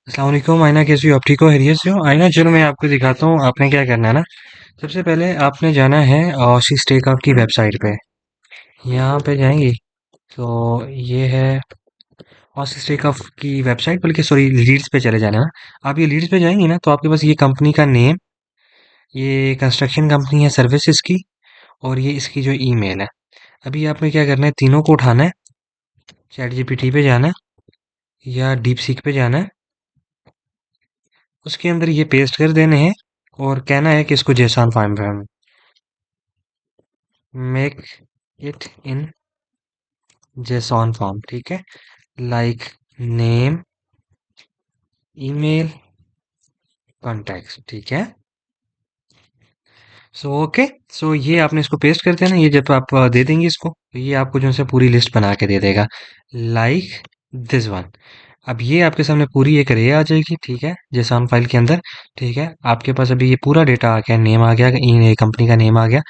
अस्सलाम वालेकुम आयना, कैसी हो आप? ठीक हो? खैरियत से हो आयना? चलो मैं आपको दिखाता हूँ आपने क्या करना है ना। सबसे पहले आपने जाना है ऑसी स्टेक की वेबसाइट पे। यहाँ पे जाएंगी तो ये है ऑसी स्टेक की वेबसाइट, बल्कि सॉरी लीड्स पे चले जाना है ना। आप ये लीड्स पे जाएंगी ना तो आपके पास ये कंपनी का नेम, ये कंस्ट्रक्शन कंपनी है सर्विसेज की, और ये इसकी जो ईमेल है। अभी आपने क्या करना है, तीनों को उठाना है, चैट जीपीटी पे जाना है या डीप सीक पे जाना है, उसके अंदर ये पेस्ट कर देने हैं और कहना है कि इसको जेसन फाइल में make it in JSON form, ठीक है। लाइक नेम, ईमेल, कॉन्टैक्ट, ठीक है। सो ओके, सो ये आपने इसको पेस्ट करते हैं ना, ये जब आप दे देंगे इसको तो ये आपको जो है पूरी लिस्ट बना के दे देगा, लाइक दिस वन। अब ये आपके सामने पूरी एक रे आ जाएगी, ठीक है, जेसॉन फाइल के अंदर। ठीक है, आपके पास अभी ये पूरा डेटा आ गया, नेम आ गया, कंपनी का नेम आ गया,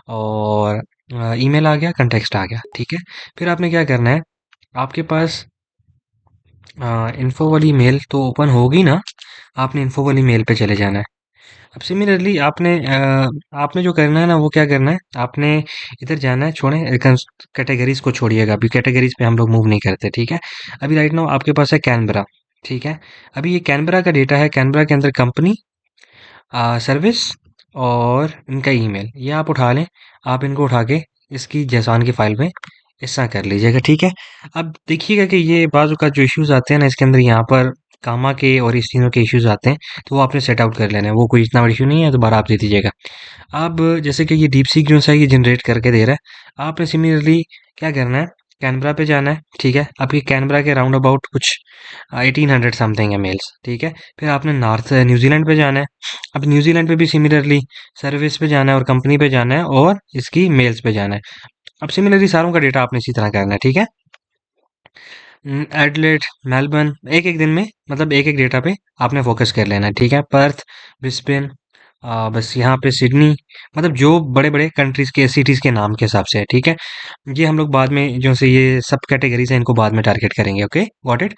और ईमेल आ गया, कंटेक्स्ट आ गया, ठीक है। फिर आपने क्या करना है, आपके पास इन्फो वाली मेल तो ओपन होगी ना। आपने इन्फो वाली मेल पे चले जाना है। अब सिमिलरली आपने जो करना है ना, वो क्या करना है, आपने इधर जाना है, छोड़े कैटेगरीज को छोड़िएगा, अभी कैटेगरीज पे हम लोग मूव नहीं करते, ठीक है। अभी राइट नाउ आपके पास है कैनबरा, ठीक है। अभी ये कैनबरा का डेटा है, कैनबरा के अंदर कंपनी, सर्विस और इनका ईमेल, ये आप उठा लें। आप इनको उठा के इसकी जैसान की फाइल में ऐसा कर लीजिएगा, ठीक है। अब देखिएगा कि ये बाजू का जो इश्यूज आते हैं ना इसके अंदर, यहाँ पर कामा के और इस तीनों के इश्यूज आते हैं, तो वो आपने सेट आउट कर लेना है, वो कोई इतना बड़ा इशू नहीं है, दोबारा आप दे दीजिएगा। अब जैसे कि ये डीप सीक जो है ये जनरेट करके दे रहा है, आपने सिमिलरली क्या करना है, कैनबरा पे जाना है, ठीक है। आपकी कैनबरा के राउंड अबाउट कुछ 1800 समथिंग है मेल्स, ठीक है। फिर आपने नॉर्थ न्यूजीलैंड पे जाना है। अब न्यूजीलैंड पे भी सिमिलरली सर्विस पे जाना है और कंपनी पे जाना है और इसकी मेल्स पे जाना है। अब सिमिलरली सारों का डेटा आपने इसी तरह करना है, ठीक है। एडलेट, मेलबर्न, एक एक दिन में, मतलब एक एक डेटा पे आपने फोकस कर लेना है, ठीक है। पर्थ, ब्रिस्बेन, बस यहाँ पे सिडनी, मतलब जो बड़े बड़े कंट्रीज के सिटीज के नाम के हिसाब से है, ठीक है। ये हम लोग बाद में जो से ये सब कैटेगरीज है इनको बाद में टारगेट करेंगे, ओके गॉट इट।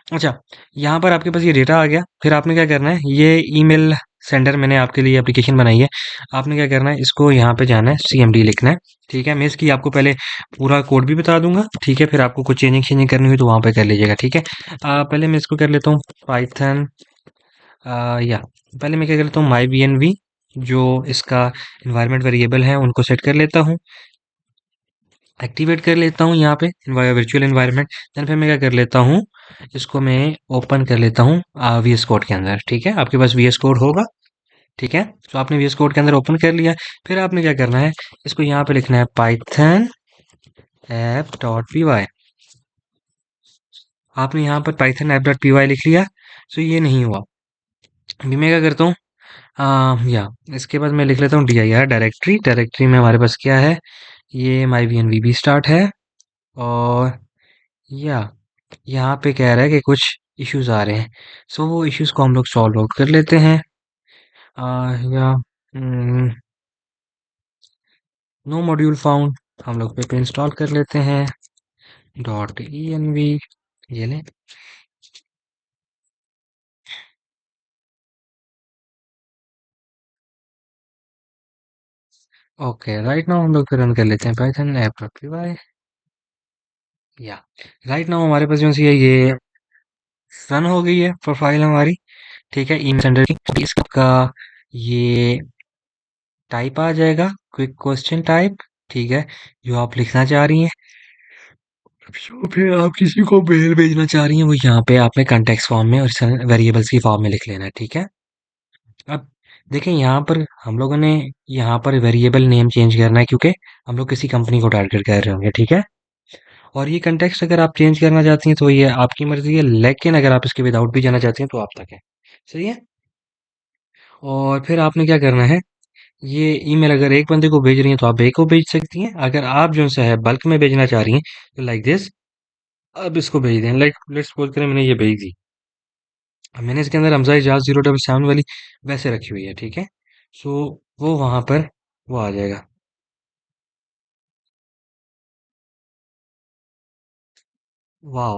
अच्छा, यहाँ पर आपके पास ये डेटा आ गया, फिर आपने क्या करना है, ये ईमेल सेंडर मैंने आपके लिए एप्लीकेशन बनाई है। आपने क्या करना है, इसको यहाँ पे जाना है, सीएमडी लिखना है, ठीक है। मैं इसकी आपको पहले पूरा कोड भी बता दूंगा, ठीक है। फिर आपको कुछ चेंजिंग चेंजिंग करनी हुई तो वहाँ पे कर लीजिएगा, ठीक है। पहले मैं इसको कर लेता हूँ पाइथन, या पहले मैं क्या कर लेता हूँ माई वी एन वी, जो इसका इन्वायरमेंट वेरिएबल है उनको सेट कर लेता हूँ, एक्टिवेट कर लेता हूँ यहाँ पे वर्चुअल एनवायरनमेंट। देन फिर मैं क्या कर लेता हूँ, इसको मैं ओपन कर लेता हूँ वीएस कोड के अंदर, ठीक है। आपके पास वीएस कोड होगा, ठीक है। तो आपने वीएस कोड के अंदर ओपन कर लिया। फिर आपने क्या करना है, इसको यहाँ पे लिखना है Python app dot P Y. आपने यहाँ पर Python app dot P Y लिख लिया, तो ये नहीं हुआ। अभी मैं क्या करता हूँ, या इसके बाद मैं लिख लेता हूँ D I R directory. Directory में हमारे पास क्या है, ये my V N V B start है, और या यहाँ पे कह रहा है कि कुछ इश्यूज आ रहे हैं। सो वो इश्यूज को हम लोग सॉल्व आउट कर लेते हैं। या नो मॉड्यूल फाउंड, हम लोग पे इंस्टॉल कर लेते हैं, डॉट ई एन वी, ये लें। ओके, राइट नाउ हम लोग फिर रन कर लेते हैं Python app dot P Y. या राइट नाउ हमारे पास जो है ये रन हो गई है प्रोफाइल हमारी, ठीक है। ईमेल सेंडर की इसका ये टाइप आ जाएगा, क्विक क्वेश्चन टाइप, ठीक है, जो आप लिखना चाह रही हैं। तो फिर आप किसी को मेल भेजना चाह रही हैं, वो यहाँ पे आपने कॉन्टेक्स्ट फॉर्म में और वेरिएबल्स की फॉर्म में लिख लेना है, ठीक है। अब देखें यहाँ पर हम लोगों ने यहाँ पर वेरिएबल नेम चेंज करना है, क्योंकि हम लोग किसी कंपनी को टारगेट कर रहे होंगे, ठीक है। और ये कंटेक्स्ट अगर आप चेंज करना चाहती हैं तो ये आपकी मर्जी है, लेकिन अगर आप इसके विदाउट भी जाना चाहती हैं तो आप तक है, सही है। और फिर आपने क्या करना है, ये ईमेल अगर एक बंदे को भेज रही हैं तो आप एक को भेज सकती हैं, अगर आप जो है बल्क में भेजना चाह रही हैं तो लाइक दिस, अब इसको भेज दें, लाइक लेट्स सपोज करें मैंने ये भेज दी। अब मैंने इसके अंदर हमजा इजाज 077 वाली वैसे रखी हुई है, ठीक है। सो वो वहां पर वो आ जाएगा। वाह,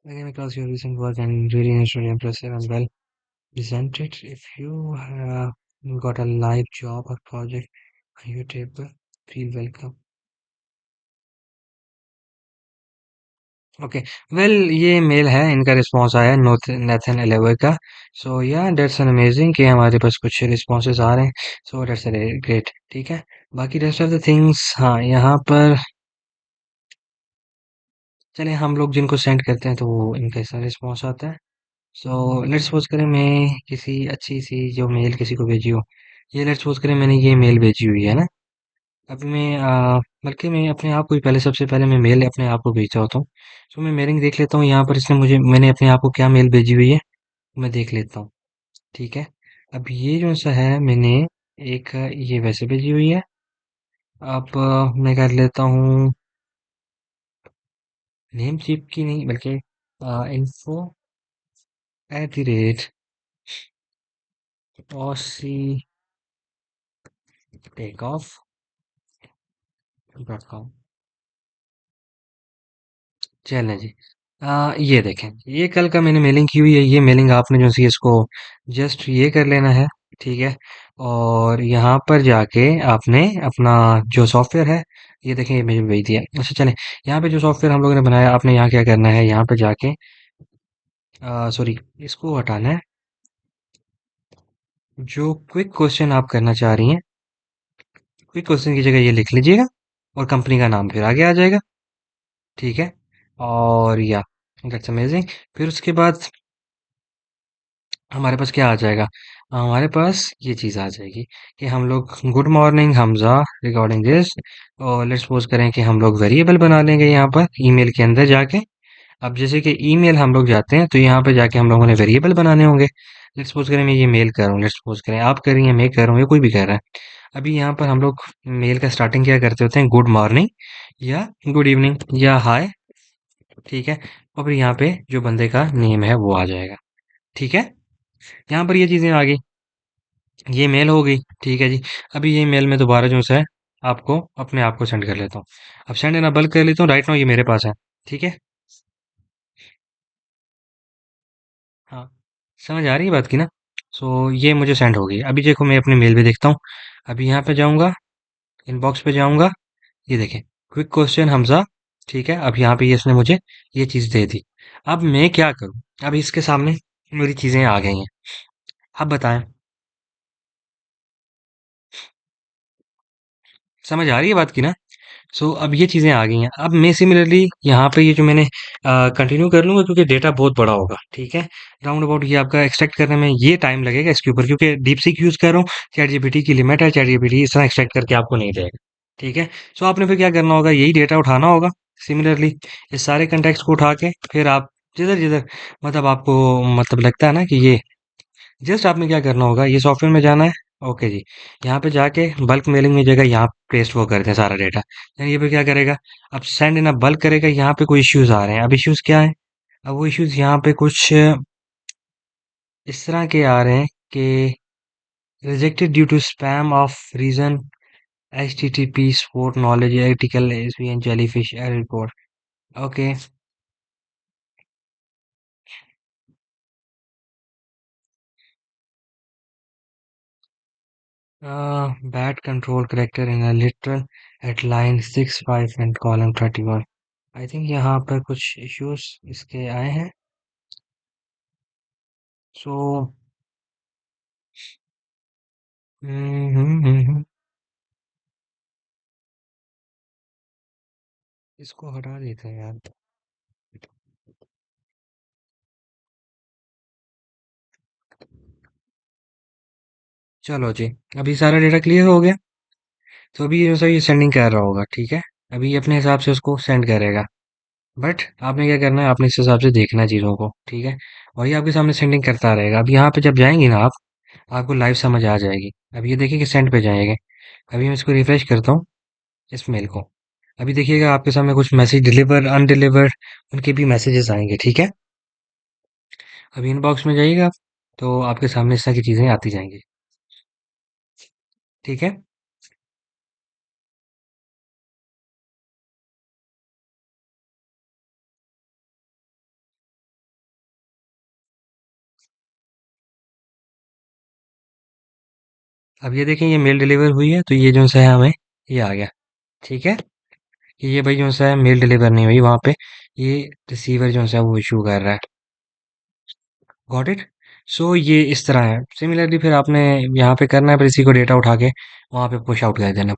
I came across your recent work and really naturally impressive and well presented. If you have got a live job or project on your table, feel welcome. Okay, well ये मेल है, इनका रिस्पॉन्स आया है Nathan एलेवे का। सो या that's an amazing कि हमारे पास कुछ रिस्पॉन्सेज आ रहे हैं। So that's great. ठीक है, बाकी रेस्ट ऑफ द थिंग्स, हाँ यहाँ पर चले हम लोग जिनको सेंड करते हैं तो वो इनका ऐसा रिस्पॉन्स आता है। सो लेट्स सपोज करें मैं किसी अच्छी सी जो मेल किसी को भेजी हो, ये लेट्स सपोज करें मैंने ये मेल भेजी हुई है ना। अभी मैं बल्कि मैं अपने आप को ही पहले सबसे पहले मैं मेल अपने आप को भेजता होता हूँ। सो मैं मेलिंग देख लेता हूँ यहाँ पर इसने मुझे मैंने अपने आप को क्या मेल भेजी हुई है, मैं देख लेता हूँ। ठीक है, अब ये जो सा है मैंने एक ये वैसे भेजी हुई है। अब मैं कर लेता हूँ नेम चिप की नहीं बल्कि इन्फो @OC takeoff.com। चलें जी। ये देखें, ये कल का मैंने मेलिंग की हुई है। ये मेलिंग आपने जो सी इसको जस्ट ये कर लेना है। ठीक है, और यहाँ पर जाके आपने अपना जो सॉफ्टवेयर है, ये देखें ये मुझे भेज दिया। अच्छा चलें, यहाँ पे जो सॉफ्टवेयर हम लोगों ने बनाया आपने यहाँ क्या करना है, यहाँ पे जाके सॉरी इसको हटाना है। जो क्विक क्वेश्चन आप करना चाह रही हैं, क्विक क्वेश्चन की जगह ये लिख लीजिएगा और कंपनी का नाम फिर आगे आ जाएगा। ठीक है, और या दैट्स अमेजिंग। फिर उसके बाद हमारे पास क्या आ जाएगा, हमारे पास ये चीज़ आ जाएगी कि हम लोग good morning Hamza regarding this, और लेट्स सपोज करें कि हम लोग वेरिएबल बना लेंगे यहाँ पर ईमेल के अंदर जाके। अब जैसे कि ईमेल हम लोग जाते हैं तो यहाँ पे जाके हम लोगों ने वेरिएबल बनाने होंगे। लेट्स सपोज करें मैं ये मेल कर रहा हूँ, लेट्स सपोज करें आप कर रही हैं, मैं कर रहा हूँ, या कोई भी कर रहा है। अभी यहाँ पर हम लोग मेल का स्टार्टिंग क्या करते होते हैं, गुड मॉर्निंग या गुड इवनिंग या हाय। ठीक है, और फिर यहाँ पे जो बंदे का नेम है वो आ जाएगा। ठीक है, यहाँ पर ये चीज़ें आ गई, ये मेल हो गई। ठीक है जी, अभी ये मेल में दोबारा जो है आपको अपने आप को सेंड कर लेता हूँ। अब सेंड ना बल्क कर लेता हूँ, राइट नाउ ये मेरे पास है। ठीक है, हाँ समझ आ रही है बात की ना। सो ये मुझे सेंड हो गई। अभी देखो मैं अपनी मेल भी देखता हूँ। अभी यहाँ पे जाऊँगा, इनबॉक्स पे जाऊँगा, ये देखें क्विक क्वेश्चन हमजा। ठीक है, अब यहाँ पे ये इसने मुझे ये चीज़ दे दी। अब मैं क्या करूँ, अब इसके सामने मेरी चीज़ें आ गई हैं। अब बताएं, समझ आ रही है बात की ना। सो अब ये चीज़ें आ गई हैं। अब मैं सिमिलरली यहाँ पे ये जो मैंने कंटिन्यू कर लूँगा क्योंकि डेटा बहुत बड़ा होगा। ठीक है, राउंड अबाउट ये आपका एक्सट्रैक्ट करने में ये टाइम लगेगा इसके ऊपर, क्योंकि डीप सीक यूज़ कर रहा हूँ। चैट जीपीटी की लिमिट है, चैट जीपीटी इस तरह एक्सट्रैक्ट करके आपको नहीं देगा। ठीक है, सो आपने फिर क्या करना होगा, यही डेटा उठाना होगा। सिमिलरली इस सारे कंटेक्स्ट को उठा के फिर आप जिधर जिधर मतलब आपको मतलब लगता है ना कि ये जस्ट आपने क्या करना होगा, ये सॉफ्टवेयर में जाना है। ओके जी, यहाँ पे जाके बल्क मेलिंग में जगह यहाँ पेस्ट वो करते हैं सारा डेटा। यानी ये पे क्या करेगा, अब सेंड इन अ बल्क करेगा। यहाँ पे कोई इश्यूज आ रहे हैं, अब इश्यूज क्या है, अब वो इश्यूज यहाँ पे कुछ इस तरह के आ रहे हैं कि rejected due to spam of reason HTTP sport knowledge article SVN jellyfish report. Okay, bad control character in a literal at line 65 and column 31। I think यहाँ पर कुछ इश्यूज इसके आए हैं। सो इसको हटा देते हैं यार। चलो जी, अभी सारा डेटा क्लियर हो गया। तो अभी ये सही सेंडिंग कर रहा होगा। ठीक है, अभी ये अपने हिसाब से उसको सेंड करेगा। बट आपने क्या करना है, आपने इस हिसाब से देखना है चीज़ों को। ठीक है, और ये आपके सामने सेंडिंग करता रहेगा। अब यहाँ पे जब जाएंगी ना आप, आपको लाइव समझ आ जाएगी। अब ये देखिए कि सेंड पे जाएंगे। अभी मैं इसको रिफ्रेश करता हूँ, इस मेल को। अभी देखिएगा आपके सामने कुछ मैसेज डिलीवर अनडिलीवर्ड उनके भी मैसेजेस आएंगे। ठीक है, अभी इनबॉक्स में जाइएगा आप, तो आपके सामने इस तरह की चीज़ें आती जाएंगी। ठीक है, अब ये देखें, ये मेल डिलीवर हुई है, तो ये जो सा है हमें ये आ गया। ठीक है, कि ये भाई जो सा है मेल डिलीवर नहीं हुई वहां पे, ये रिसीवर जो सा है वो इशू कर रहा है। Got it. सो ये इस तरह है। सिमिलरली फिर आपने यहाँ पे करना है, फिर इसी को डेटा उठा के वहां पे पुश आउट कर देना।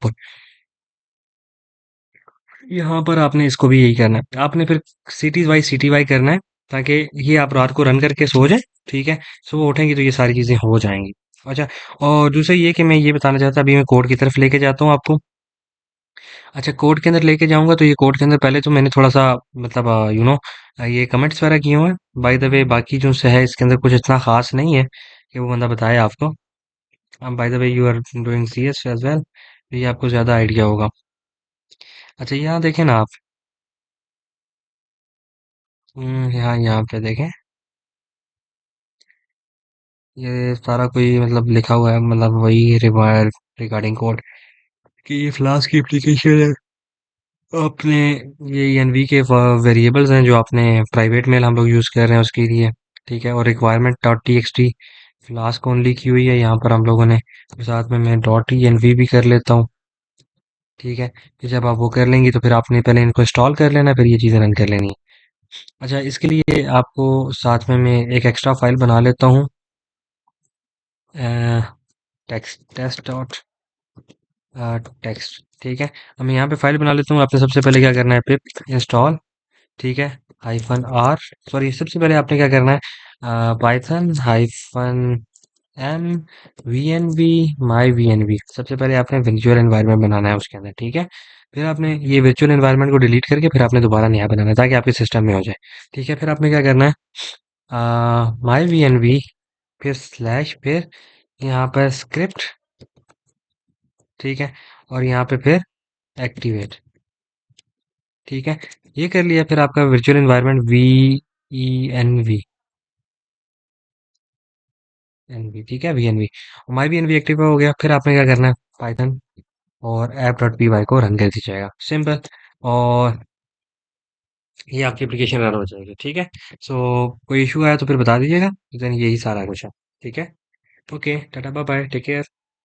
यहाँ पर आपने इसको भी यही करना है, आपने फिर सिटी वाई करना है, ताकि ये आप रात को रन करके सो जाए। ठीक है, सुबह उठेंगी तो ये सारी चीजें हो जाएंगी। अच्छा, और दूसरा ये कि मैं ये बताना चाहता, अभी मैं कोड की तरफ लेके जाता हूँ आपको। अच्छा, कोड के अंदर लेके जाऊंगा तो ये कोड के अंदर पहले तो मैंने थोड़ा सा मतलब ये कमेंट्स वगैरह किए हुए हैं। बाय द वे बाकी जो से है इसके अंदर कुछ इतना खास नहीं है कि वो बंदा बताए आपको। By the way you are doing CS as well, ये आपको ज्यादा आइडिया होगा। अच्छा, यहाँ देखें ना आप। यहाँ यहाँ पे देखें, ये सारा कोई मतलब लिखा हुआ है, मतलब वही रिवायर रिगार्डिंग कोड कि ये फ्लास्क की एप्लीकेशन है। अपने ये एनवी के वेरिएबल्स हैं जो आपने प्राइवेट मेल हम लोग यूज़ कर रहे हैं उसके लिए। ठीक है, और requirement dot T x T flask only की हुई है यहाँ पर हम लोगों ने। साथ में मैं डॉट ई एन वी भी कर लेता हूँ। ठीक है, फिर जब आप वो कर लेंगी तो फिर आपने पहले इनको इंस्टॉल कर लेना, फिर ये चीज़ें रन कर लेनी है। अच्छा, इसके लिए आपको साथ में मैं एक एक्स्ट्रा फाइल बना लेता हूँ, टेक्स्ट टेस्ट डॉट टेक्स्ट। ठीक है, अब मैं यहाँ पे फाइल बना लेता हूँ। आपने सबसे पहले क्या करना है, पिप इंस्टॉल। ठीक है, हाइफन आर, सॉरी सबसे पहले आपने क्या करना है, Python hyphen M V N V my V N V. सबसे पहले आपने वर्चुअल एनवायरनमेंट बनाना है उसके अंदर। ठीक है, फिर आपने ये वर्चुअल एनवायरनमेंट को डिलीट करके फिर आपने दोबारा नया बनाना है ताकि आपके सिस्टम में हो जाए। ठीक है, फिर आपने क्या करना है, माई वी एन वी, फिर स्लैश, फिर यहाँ पर स्क्रिप्ट। ठीक है, और यहाँ पे फिर एक्टिवेट। ठीक है, ये कर लिया, फिर आपका virtual environment V E N V N V. ठीक है, V N V, my V N V active हो गया। फिर आपने क्या करना है, पाइथन और ऐप डॉट पी वाई को रन कर दीजिएगा, सिंपल। और ये आपकी एप्लीकेशन रन हो जाएगी। ठीक है, सो कोई इशू आया तो फिर बता दीजिएगा। देन यही सारा कुछ है। ठीक है, okay, tata bye bye, take care.